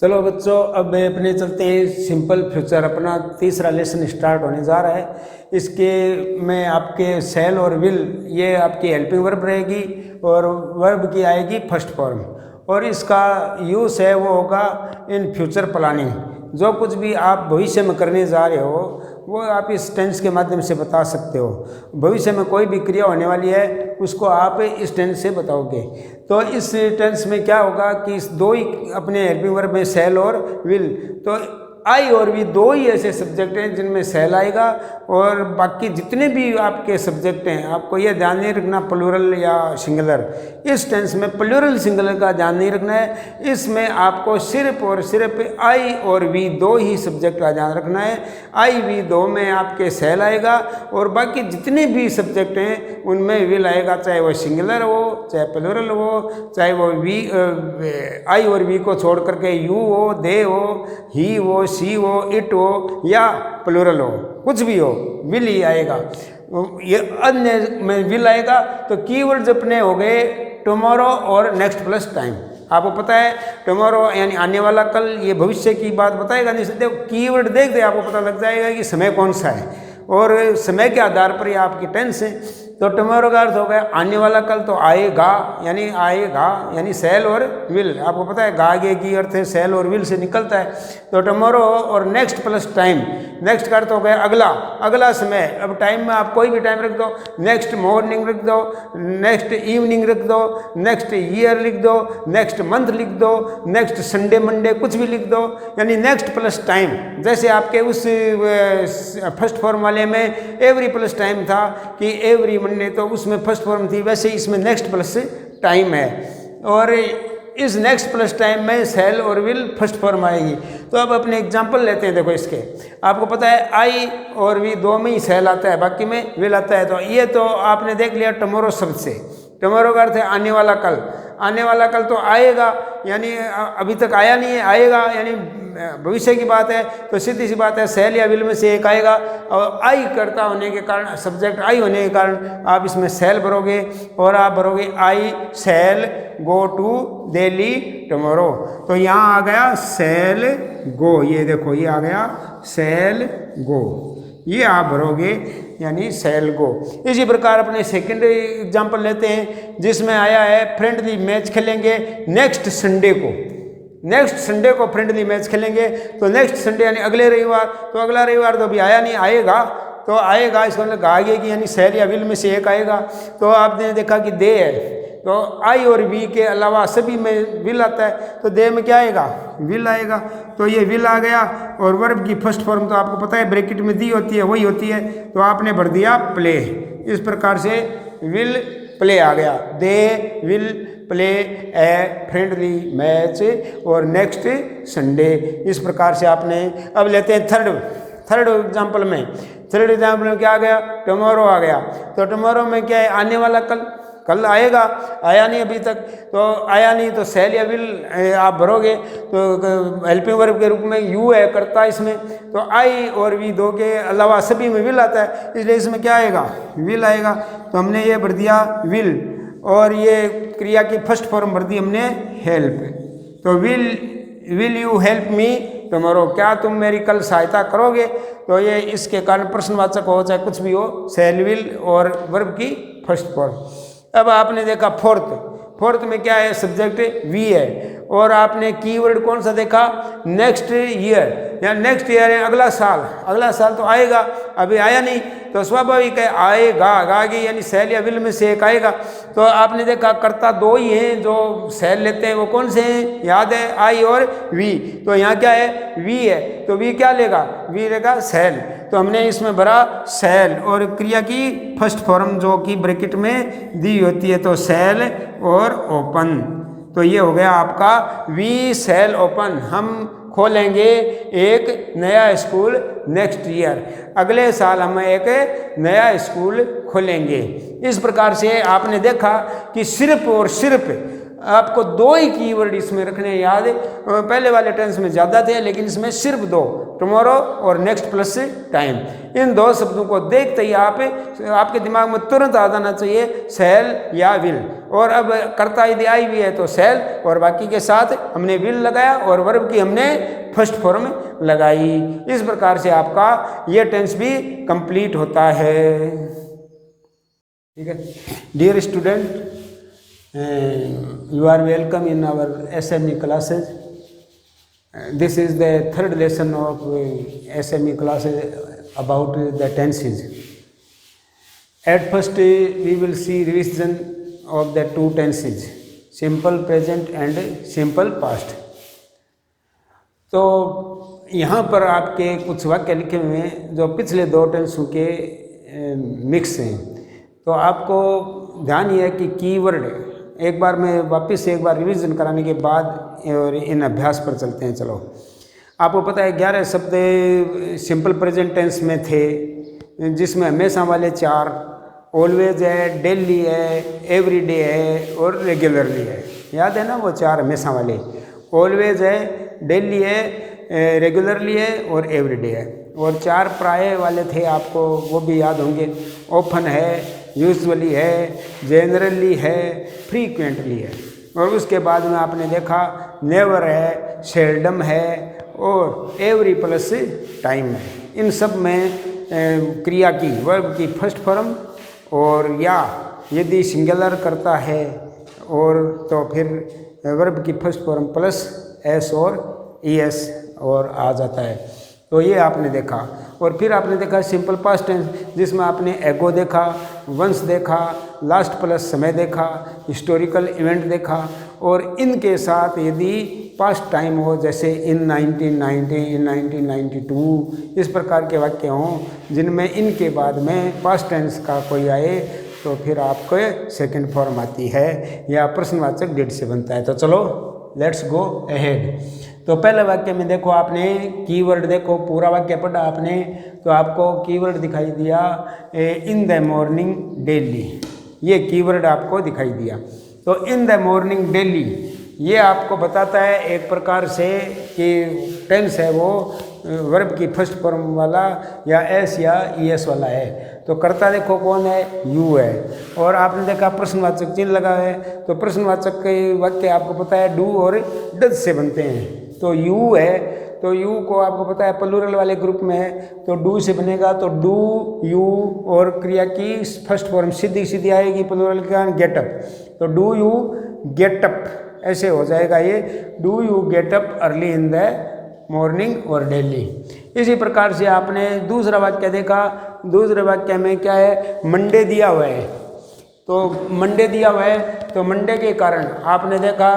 चलो बच्चों, अब अपने चलते हैं सिंपल फ्यूचर। अपना तीसरा लेसन स्टार्ट होने जा रहा है। इसके में आपके सेल और विल, ये आपकी हेल्पिंग वर्ब रहेगी और वर्ब की आएगी फर्स्ट फॉर्म, और इसका यूज़ है वो होगा इन फ्यूचर प्लानिंग। जो कुछ भी आप भविष्य में करने जा रहे हो वो आप इस टेंस के माध्यम से बता सकते हो। भविष्य में कोई भी क्रिया होने वाली है उसको आप इस टेंस से बताओगे। तो इस टेंस में क्या होगा कि इस दो ही अपने हेल्पिंग वर्ब में सेल और विल, तो आई और वी दो ही ऐसे सब्जेक्ट हैं जिनमें सेल आएगा, और बाकी जितने भी आपके सब्जेक्ट हैं आपको ये ध्यान नहीं रखना प्लूरल या सिंगुलर। इस टेंस में प्लूरल सिंगुलर का ध्यान नहीं रखना है। इसमें आपको सिर्फ और सिर्फ आई और वी दो ही सब्जेक्ट का ध्यान रखना है। आई वी दो में आपके सेल आएगा और बाकी जितने भी सब्जेक्ट हैं उनमें विल आएगा, चाहे वो सिंगुलर हो चाहे प्लूरल हो, चाहे वो वी आई और वी को छोड़ करके यू हो, दे हो, ही हो, सी हो, इट हो या प्लूरल हो, कुछ भी हो, विल ही आएगा। ये अन्य में विल आएगा। तो कीवर्ड्स अपने हो गए टुमारो और नेक्स्ट प्लस टाइम। आपको पता है टुमारो यानी आने वाला कल, ये भविष्य की बात बताएगा। नहीं सकते कीवर्ड देख दे आपको पता लग जाएगा कि समय कौन सा है, और समय के आधार पर ये आपकी टेंस है। तो टुमारो का अर्थ हो गया आने वाला कल, तो आएगा यानी सेल और विल। आपको पता है गा गे की अर्थ है सेल और विल से निकलता है। तो टुमारो और नेक्स्ट प्लस टाइम, नेक्स्ट का अर्थ हो गया अगला समय। अब टाइम में आप कोई भी टाइम रख दो, नेक्स्ट मॉर्निंग रख दो, नेक्स्ट इवनिंग रख दो, नेक्स्ट ईयर लिख दो, नेक्स्ट मंथ लिख दो, नेक्स्ट संडे मंडे, कुछ भी लिख दो, यानी नेक्स्ट प्लस टाइम। जैसे आपके उस फर्स्ट फॉर्म वाले में एवरी प्लस टाइम था कि एवरी मंडे, तो उसमें फर्स्ट फॉर्म थी, वैसे इसमें नेक्स्ट प्लस टाइम है। और इस नेक्स्ट प्लस टाइम में सेल और विल फर्स्ट फॉर्म आएगी। तो अब अपने एग्जांपल लेते हैं। देखो इसके, आपको पता है आई और वी दो में ही सेल आता है, बाकी में विल आता है। तो ये तो आपने देख लिया टुमारो शब्द से। टुमारो का अर्थ है आने वाला कल। आने वाला कल तो आएगा, यानी अभी तक आया नहीं है, आएगा यानी भविष्य की बात है। तो सीधी सी बात है सेल या विल में से एक आएगा, और आई करता होने के कारण, सब्जेक्ट आई होने के कारण आप इसमें सेल भरोगे, और आप भरोगे I shall go to Delhi tomorrow. तो यहाँ आ गया सेल गो, ये देखो ये आ गया सेल गो, ये आप भरोगे यानी सेल गो। इसी प्रकार अपने सेकंड एग्जांपल लेते हैं जिसमें आया है फ्रेंडली मैच खेलेंगे नेक्स्ट संडे को। नेक्स्ट संडे को फ्रेंडली मैच खेलेंगे, तो नेक्स्ट संडे यानी अगले रविवार। तो अगला रविवार तो अभी आया नहीं, आएगा, तो आएगा इसको मतलब आगे की यानी सेल या विल में से एक आएगा। तो आपने देखा कि दे है, तो आई और वी के अलावा सभी में विल आता है, तो दे में क्या आएगा, विल आएगा। तो ये विल आ गया। और वर्ब की फर्स्ट फॉर्म तो आपको पता है ब्रैकेट में दी होती है, वही होती है, तो आपने भर दिया प्ले। इस प्रकार से विल प्ले आ गया, they will play a friendly match और नेक्स्ट संडे। इस प्रकार से आपने, अब लेते हैं थर्ड एग्जाम्पल में। थर्ड एग्जाम्पल में क्या आ गया, टुमारो आ गया। तो टुमारो में क्या है, आने वाला कल आएगा, आया नहीं अभी तक, तो आया नहीं, तो सेल या विल आप भरोगे। तो हेल्पिंग वर्ब के रूप में यू है करता इसमें, तो आई और वी दो के अलावा सभी में विल आता है, इसलिए इसमें क्या आएगा, विल आएगा। तो हमने ये भर दिया विल, और ये क्रिया की फर्स्ट फॉर्म भर दी हमने हेल्प। तो will you help me tomorrow, क्या तुम मेरी कल सहायता करोगे। तो ये इसके कारण प्रश्नवाचक हो चाहे कुछ भी हो, सेल विल और वर्ब की फर्स्ट फॉर्म। अब आपने देखा फोर्थ में क्या है, सब्जेक्ट वी है, और आपने कीवर्ड कौन सा देखा, नेक्स्ट ईयर, या नेक्स्ट ईयर है अगला साल तो आएगा, अभी आया नहीं, तो स्वाभाविक है आएगा, गागी यानी सेल या विल में से एक आएगा। तो आपने देखा कर्ता दो ही हैं जो सेल लेते हैं, वो कौन से हैं, याद है, आई और वी। तो यहाँ क्या है, वी है, तो वी क्या लेगा, वी लेगा सेल। तो हमने इसमें भरा सेल, और क्रिया की फर्स्ट फॉर्म जो कि ब्रैकेट में दी होती है, तो सेल और ओपन। तो ये हो गया आपका वी सेल ओपन, हम खोलेंगे एक नया स्कूल नेक्स्ट ईयर, अगले साल हम एक नया स्कूल खोलेंगे। इस प्रकार से आपने देखा कि सिर्फ और सिर्फ आपको दो ही कीवर्ड इसमें रखने याद है। पहले वाले टेंस में ज़्यादा थे लेकिन इसमें सिर्फ दो, टुमारो और नेक्स्ट प्लस टाइम। इन दो शब्दों को देखते ही आपके दिमाग में तुरंत आ जाना चाहिए शैल या विल। और अब कर्ता यदि आई भी है तो शैल और बाकी के साथ हमने विल लगाया और वर्ब की हमने फर्स्ट फॉर्म लगाई। इस प्रकार से आपका ये टेंस भी कंप्लीट होता है। ठीक है dear student, you are welcome in our SME classes. This is the third lesson of SME classes about the tenses. At first we will see revision of the two tenses, simple present and simple past. तो यहाँ पर आपके कुछ वाक्य लिखे हुए हैं जो पिछले दो टेंसों के मिक्स हैं। तो आपको ध्यान ये है कि कीवर्ड एक बार मैं वापस से एक बार रिवीजन कराने के बाद और इन अभ्यास पर चलते हैं। चलो, आपको पता है 11 शब्द सिंपल प्रेजेंट टेंस में थे जिसमें हमेशा वाले 4 ऑलवेज है, डेली है, एवरीडे है और रेगुलरली है। याद है ना वो 4 हमेशा वाले, ऑलवेज है, डेली है, रेगुलरली है और एवरीडे है। और 4 प्राय वाले थे आपको वो भी याद होंगे, ऑफन है, यूजुअली है, जनरली है, फ्रीक्वेंटली है। और उसके बाद में आपने देखा नेवर है, सेल्डम है और एवरी प्लस टाइम है। इन सब में क्रिया की वर्ब की फर्स्ट फॉर्म और या यदि सिंगुलर करता है और तो फिर वर्ब की फर्स्ट फॉर्म प्लस एस और ईएस और आ जाता है। तो ये आपने देखा। और फिर आपने देखा सिंपल पास्ट टेंस जिसमें आपने एगो देखा, वंस देखा, लास्ट प्लस समय देखा, हिस्टोरिकल इवेंट देखा। और इनके साथ यदि पास्ट टाइम हो जैसे इन 1990, इन 1992 इस प्रकार के वाक्य हों जिनमें इनके बाद में पास्ट टेंस का कोई आए तो फिर आपको सेकंड फॉर्म आती है या प्रश्नवाचक डिड से बनता है। तो चलो लेट्स गो अहेड। तो पहले वाक्य में देखो आपने कीवर्ड देखो, पूरा वाक्य पढ़ा आपने तो आपको कीवर्ड दिखाई दिया इन द मॉर्निंग डेली, ये कीवर्ड आपको दिखाई दिया। तो इन द मॉर्निंग डेली ये आपको बताता है एक प्रकार से कि टेंस है वो वर्ब की फर्स्ट फॉर्म वाला या एस या ईएस वाला है। तो कर्ता देखो कौन है, यू है। और आपने देखा प्रश्नवाचक चिन्ह लगा है तो प्रश्नवाचक के वाक्य आपको पता है डू और डज से बनते हैं। तो यू है तो यू को आपको पता है प्लूरल वाले ग्रुप में है तो डू से बनेगा। तो डू यू और क्रिया की फर्स्ट फॉर्म सीधी सीधी आएगी प्लूरल का गेटअप। तो डू यू गेटअप ऐसे हो जाएगा ये, do you getup early in the morning और डेली। इसी प्रकार से आपने दूसरा वाक्य देखा, दूसरे वाक्य में क्या है, मंडे दिया हुआ है। तो मंडे दिया हुआ है तो मंडे के कारण आपने देखा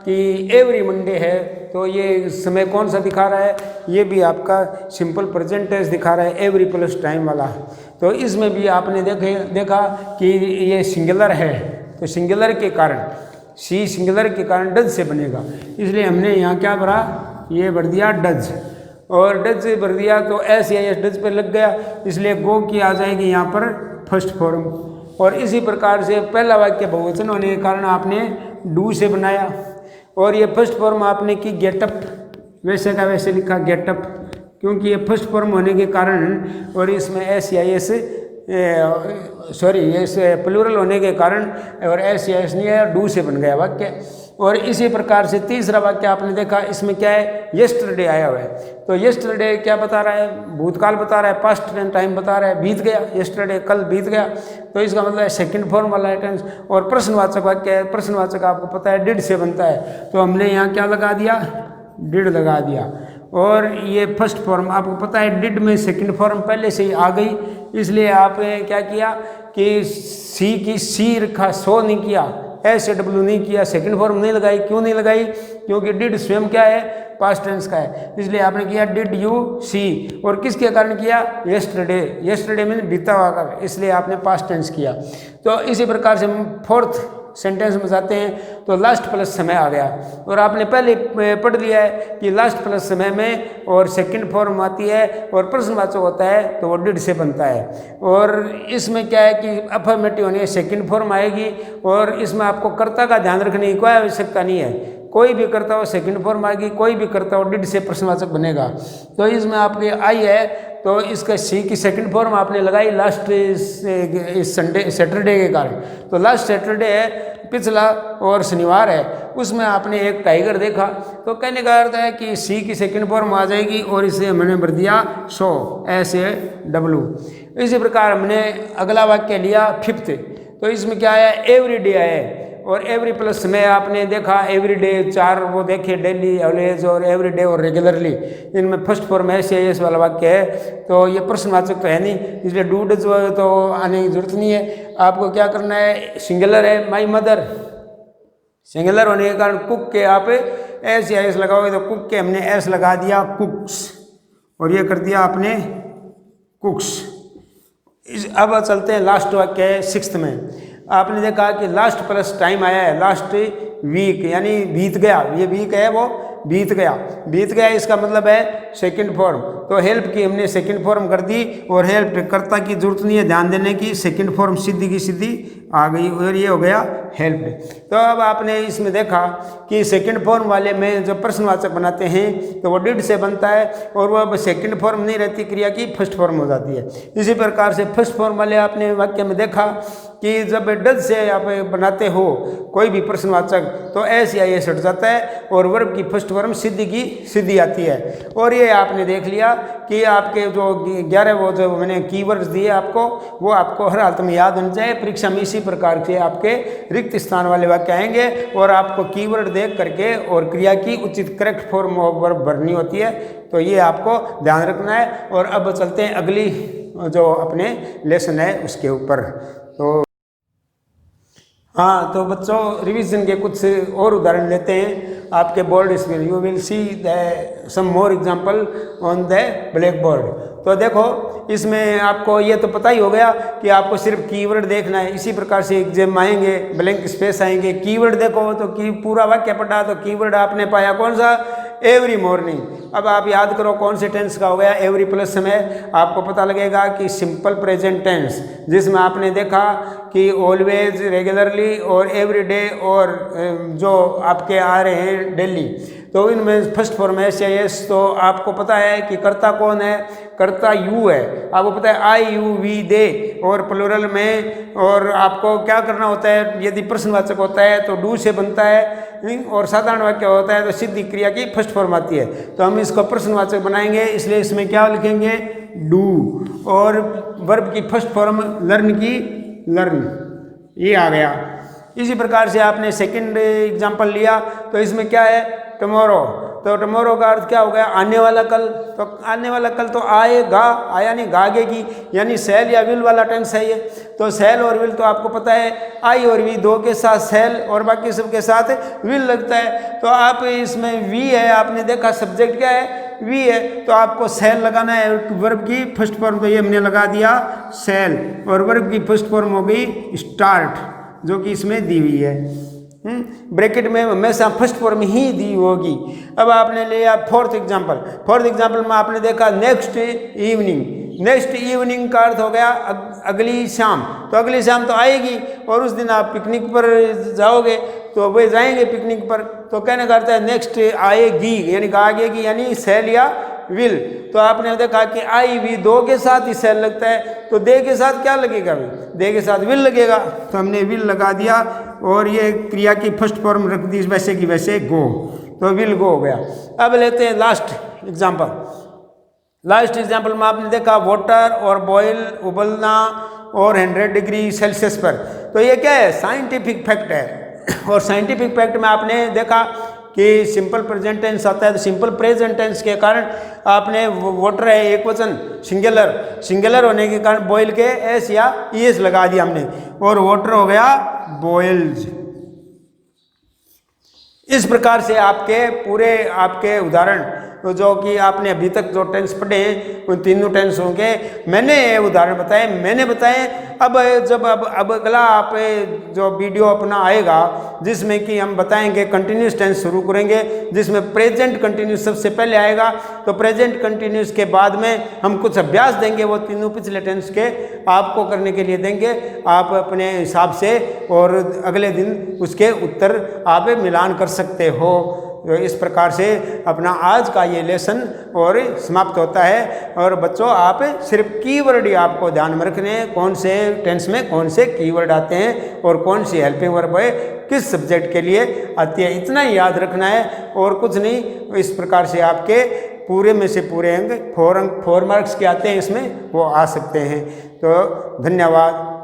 कि एवरी मंडे है तो ये समय कौन सा दिखा रहा है, ये भी आपका सिंपल प्रेजेंट टेंस दिखा रहा है एवरी प्लस टाइम वाला। तो इसमें भी आपने देखा कि ये सिंगुलर है तो सिंगुलर के कारण सी सिंगुलर के कारण डज से बनेगा, इसलिए हमने यहाँ क्या भरा, ये भर दिया डज। और डज से भर दिया तो एस या एस डज पर लग गया, इसलिए गो की आ जाएगी यहाँ पर फर्स्ट फॉर्म। और इसी प्रकार से पहला वाक्य बहुवचन होने के कारण आपने डू से बनाया और ये फर्स्ट फॉर्म आपने की गेटअप, वैसे का वैसे लिखा गेटअप क्योंकि ये फर्स्ट फॉर्म होने के कारण और इसमें एस या एस ये प्लूरल होने के कारण और एस या एस नहीं है, डू से बन गया वाक्य। और इसी प्रकार से तीसरा वाक्य आपने देखा, इसमें क्या है, यस्टरडे आया हुआ है। तो यस्टरडे क्या बता रहा है, भूतकाल बता रहा है, पास्ट टाइम बता रहा है, बीत गया, यस्टरडे कल बीत गया। तो इसका मतलब है सेकंड फॉर्म वाला है टेंस। और प्रश्नवाचक वाक्य है, प्रश्नवाचक आपको पता है डिड से बनता है, तो हमने यहाँ क्या लगा दिया, डिड लगा दिया। और ये फर्स्ट फॉर्म आपको पता है डिड में सेकंड फॉर्म पहले से ही आ गई, इसलिए आपने क्या किया कि सी की सी रखा, सो नहीं किया, एस डब्ल्यू नहीं किया, सेकंड फॉर्म नहीं लगाई। क्यों नहीं लगाई, क्योंकि डिड स्वयं क्या है, पास्ट टेंस का है, इसलिए आपने किया डिड यू सी। और किसके कारण किया, यस्टरडे, यस्टरडे में बीता हुआ, इसलिए आपने पास्ट टेंस किया। तो इसी प्रकार से फोर्थ सेंटेंस में जाते हैं तो लास्ट प्लस समय आ गया। और आपने पहले पढ़ लिया है कि लास्ट प्लस समय में और सेकंड फॉर्म आती है और प्रश्नवाचक होता है तो वो डिड से बनता है। और इसमें क्या है कि अफर्मेटिव होने सेकंड फॉर्म आएगी और इसमें आपको कर्ता का ध्यान रखने की कोई आवश्यकता नहीं है। कोई भी करता हो सेकंड फॉर्म आएगी, कोई भी करता हो डिड से प्रश्नवाचक बनेगा। तो इसमें आपके आई है तो इसका सी की सेकंड फॉर्म आपने लगाई लास्ट इस संडे सैटरडे के कारण। तो लास्ट सैटरडे है पिछला और शनिवार है, उसमें आपने एक टाइगर देखा। तो कहने का अर्थ है कि सी की सेकंड फॉर्म आ जाएगी और इसे मैंने भर दिया सो SAW। इसी प्रकार हमने अगला वाक्य लिया फिफ्थ। तो इसमें क्या आया एवरी डे आया और एवरी प्लस में आपने देखा एवरी डे 4 वो देखे डेली ऑलवेज और एवरी डे और रेगुलरली। इनमें फर्स्ट फॉर्म SAS वाला वाक्य है तो ये प्रश्नवाचक तो है नहीं, इसलिए डूड जो तो आने की जरूरत नहीं है। आपको क्या करना है, सिंगुलर है माई मदर, सिंगुलर होने के कारण कुक के आप SAS लगाओगे तो कुक के हमने S लगा दिया कुक्स और ये कर दिया आपने कुक्स। अब चलते हैं लास्ट वाक्य है सिक्स्थ में। आपने देखा कि लास्ट प्लस टाइम आया है लास्ट वीक यानी बीत गया, ये वीक है वो बीत गया, बीत गया इसका मतलब है सेकंड फॉर्म। तो हेल्प की हमने सेकंड फॉर्म कर दी और हेल्प कर्ता की जरूरत नहीं है ध्यान देने की, सेकंड फॉर्म सीधी की सीधी आ गई और ये हो गया हेल्प। तो अब आपने इसमें देखा कि सेकंड फॉर्म वाले में जब प्रश्नवाचक बनाते हैं तो वो डिड से बनता है और वो अब सेकंड फॉर्म नहीं रहती क्रिया की फर्स्ट फॉर्म हो जाती है। इसी प्रकार से फर्स्ट फॉर्म वाले आपने वाक्य में देखा कि जब डज से आप बनाते हो कोई भी प्रश्नवाचक तो SAS हट जाता है और वर्ब की फर्स्ट फॉर्म सीधी की सीधी आती है। और ये आपने देख लिया कि आपके जो 11 वो जो मैंने कीवर्ड्स दिए आपको वो आपको हर हालत में याद होना चाहिए। परीक्षा में इसी प्रकार से आपके रिक्त स्थान वाले वाक्य आएंगे और आपको कीवर्ड देख करके और क्रिया की उचित करेक्ट फॉर्म ऑफ वर्ब भरनी होती है। तो ये आपको ध्यान रखना है। और अब चलते हैं अगली जो अपने लेसन है उसके ऊपर। तो हाँ, तो बच्चों रिवीजन के कुछ और उदाहरण लेते हैं आपके board screen. You will see the some more example on the blackboard. तो देखो इसमें आपको ये तो पता ही हो गया कि आपको सिर्फ कीवर्ड देखना है। इसी प्रकार से एग्जाम आएंगे ब्लैंक स्पेस आएंगे, कीवर्ड देखो तो की पूरा वाक्य पढ़ा तो कीवर्ड आपने पाया कौन सा, एवरी मॉर्निंग। अब आप याद करो कौन से टेंस का हो गया, एवरी प्लस समय आपको पता लगेगा कि सिंपल प्रेजेंट टेंस, जिसमें आपने देखा कि ऑलवेज, रेगुलरली और एवरी डे और जो आपके आ रहे हैं डेली। तो इनमें फर्स्ट फॉर्म SAS तो आपको पता है कि कर्ता कौन है, कर्ता यू है। आपको पता है I you we they और प्लूरल में। और आपको क्या करना होता है, यदि प्रश्नवाचक होता है तो डू से बनता है और साधारण वाक्य होता है तो सिद्धि क्रिया की फर्स्ट फॉर्म आती है। तो हम इसको प्रश्नवाचक बनाएंगे इसलिए इसमें क्या लिखेंगे, डू। और वर्ब की फर्स्ट फॉर्म लर्न की लर्न, ये आ गया। इसी प्रकार से आपने सेकंड एग्जांपल लिया तो इसमें क्या है, टुमारो। तो टुमारो का अर्थ क्या हो गया, आने वाला कल। तो आने वाला कल तो आएगा, आया नहीं गागेगी, यानी सेल या विल वाला टेंस है ये। तो सेल और विल तो आपको पता है आई और वी दो के साथ सेल और बाकी सब के साथ विल लगता है। तो आप इसमें वी है, आपने देखा सब्जेक्ट क्या है, वी है, तो आपको सेल लगाना है। वर्ब की फर्स्ट फॉर्म तो ये हमने लगा दिया सेल और वर्ब की फर्स्ट फॉर्म हो गई स्टार्ट, जो कि इसमें दी हुई है। ब्रैकेट में हमेशा फर्स्ट फॉर्म ही दी होगी। अब आपने लिया फोर्थ एग्जांपल। फोर्थ एग्जांपल में आपने देखा नेक्स्ट इवनिंग। नेक्स्ट इवनिंग का अर्थ हो गया अगली शाम। तो अगली शाम तो आएगी और उस दिन आप पिकनिक पर जाओगे तो वे जाएंगे पिकनिक पर। तो कहने का अर्थ है नेक्स्ट आएगी यानी आगेगी, यानी सेल या विल। तो आपने देखा कि आई वी दो के साथ ही सेल लगता है, तो दे के साथ क्या लगेगा, दे के साथ विल लगेगा। तो हमने विल लगा दिया और ये क्रिया की फर्स्ट फॉर्म रख दी वैसे की वैसे गो, तो विल गो हो गया। अब लेते हैं लास्ट एग्जांपल। लास्ट एग्जांपल में आपने देखा वाटर और बॉयल, उबलना और 100 डिग्री सेल्सियस पर। तो ये क्या है, साइंटिफिक फैक्ट है। और साइंटिफिक फैक्ट में आपने देखा कि सिंपल प्रेजेंट टेंस आता है, तो सिंपल प्रेजेंट टेंस के कारण आपने वाटर है एक वचन सिंगुलर, सिंगुलर होने के कारण बॉयल के एस या ईएस लगा दिया हमने और वाटर हो गया बॉइल्ड। इस प्रकार से आपके पूरे आपके उदाहरण जो कि आपने अभी तक जो टेंस पढ़े उन तीनों टेंस होंगे। मैंने उदाहरण बताए, मैंने बताए। अब जब अब अगला आप जो वीडियो अपना आएगा जिसमें कि हम बताएंगे कंटिन्यूस टेंस शुरू करेंगे, जिसमें प्रेजेंट कंटिन्यूस सबसे पहले आएगा। तो प्रेजेंट कंटिन्यूस के बाद में हम कुछ अभ्यास देंगे, वो तीनों पिछले टेंस के आपको करने के लिए देंगे, आप अपने हिसाब से, और अगले दिन उसके उत्तर आप मिलान कर सकते हो। तो इस प्रकार से अपना आज का ये लेसन और समाप्त होता है। और बच्चों आप सिर्फ कीवर्ड ही आपको ध्यान में रखने हैं, कौन से टेंस में कौन से कीवर्ड आते हैं और कौन सी हेल्पिंग वर्ब है किस सब्जेक्ट के लिए आती है, इतना ही याद रखना है और कुछ नहीं। इस प्रकार से आपके पूरे में से पूरे अंक 4 मार्क्स के आते हैं, इसमें वो आ सकते हैं। तो धन्यवाद।